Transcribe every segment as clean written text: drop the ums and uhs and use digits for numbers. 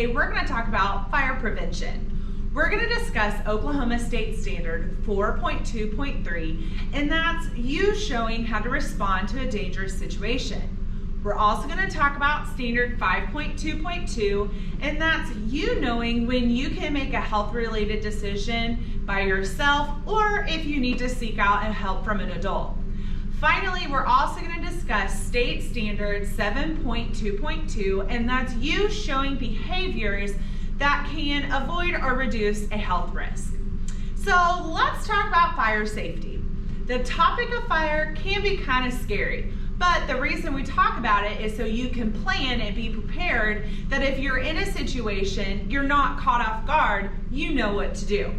today we're going to talk about fire prevention. We're going to discuss Oklahoma State Standard 4.2.3, and that's you showing how to respond to a dangerous situation. We're also going to talk about Standard 5.2.2, and that's you knowing when you can make a health-related decision by yourself or if you need to seek out help from an adult. Finally, we're also going to discuss State Standard 7.2.2, and that's you showing behaviors that can avoid or reduce a health risk. So let's talk about fire safety. The topic of fire can be kind of scary, but the reason we talk about it is so you can plan and be prepared that if you're in a situation, you're not caught off guard, you know what to do.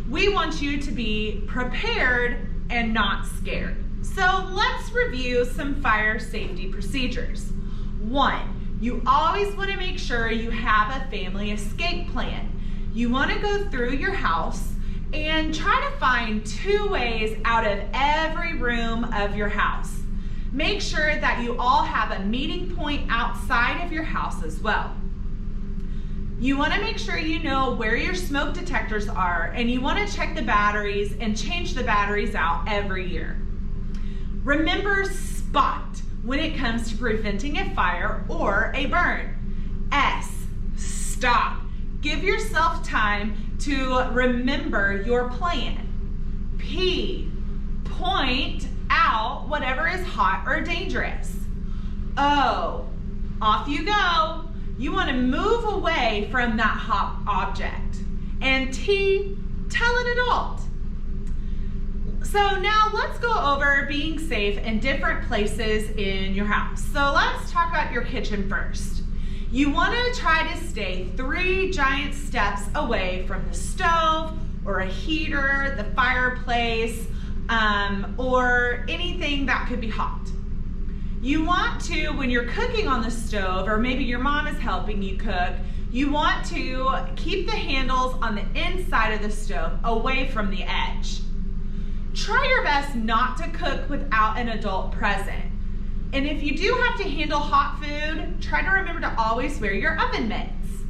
We want you to be prepared and not scared. So let's review some fire safety procedures. 1, you always want to make sure you have a family escape plan. You want to go through your house and try to find 2 ways out of every room of your house. Make sure that you all have a meeting point outside of your house as well. You want to make sure you know where your smoke detectors are, and you want to check the batteries and change the batteries out every year. Remember SPOT when it comes to preventing a fire or a burn. S, stop. Give yourself time to remember your plan. P, point out whatever is hot or dangerous. O, off you go. You want to move away from that hot object. And T, tell an adult. So now let's go over being safe in different places in your house. So let's talk about your kitchen first. You want to try to stay 3 giant steps away from the stove or a heater, the fireplace, or anything that could be hot. You want to, when you're cooking on the stove, or maybe your mom is helping you cook, you want to keep the handles on the inside of the stove away from the edge. Try your best not to cook without an adult present. And if you do have to handle hot food, try to remember to always wear your oven mitts.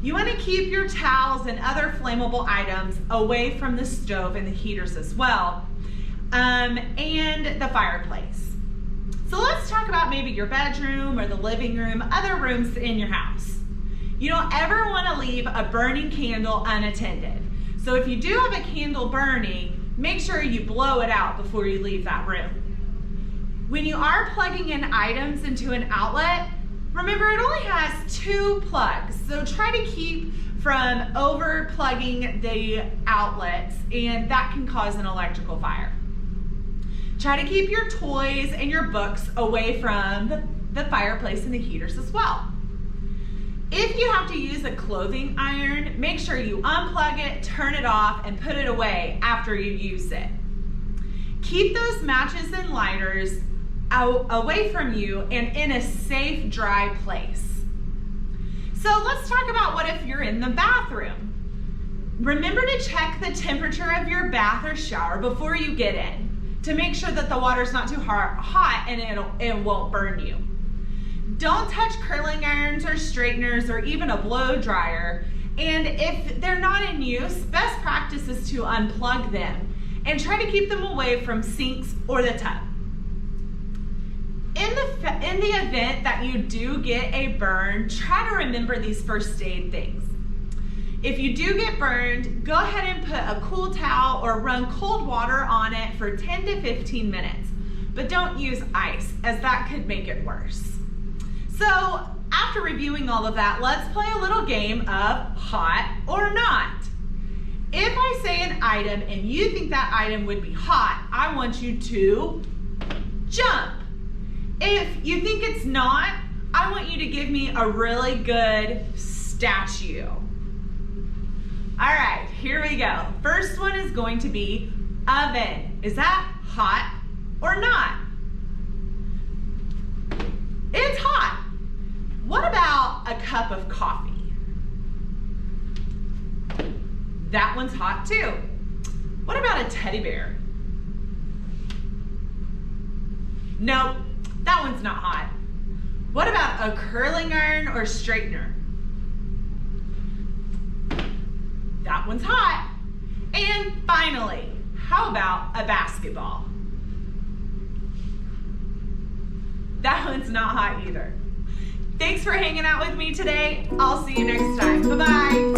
You want to keep your towels and other flammable items away from the stove and the heaters as well, and the fireplace. So let's talk about maybe your bedroom or the living room, other rooms in your house. You don't ever want to leave a burning candle unattended. So if you do have a candle burning, make sure you blow it out before you leave that room. When you are plugging in items into an outlet, remember it only has 2 plugs, so try to keep from over plugging the outlets, and that can cause an electrical fire. Try to keep your toys and your books away from the fireplace and the heaters as well. If you have to use a clothing iron, make sure you unplug it, turn it off, and put it away after you use it. Keep those matches and lighters away from you and in a safe, dry place. So let's talk about what if you're in the bathroom. Remember to check the temperature of your bath or shower before you get in to make sure that the water's not too hot and it won't burn you. Don't touch curling irons or straighteners or even a blow dryer. And if they're not in use, best practice is to unplug them and try to keep them away from sinks or the tub. In the event that you do get a burn, try to remember these first aid things. If you do get burned, go ahead and put a cool towel or run cold water on it for 10 to 15 minutes. But don't use ice, as that could make it worse. So after reviewing all of that, let's play a little game of hot or not. If I say an item and you think that item would be hot, I want you to jump. If you think it's not, I want you to give me a really good statue. All right, here we go. First one is going to be oven. Is that hot or not? It's hot. What about a cup of coffee? That one's hot too. What about a teddy bear? Nope, that one's not hot. What about a curling iron or straightener? That one's hot. And finally, how about a basketball? That one's not hot either. Thanks for hanging out with me today. I'll see you next time. Bye-bye.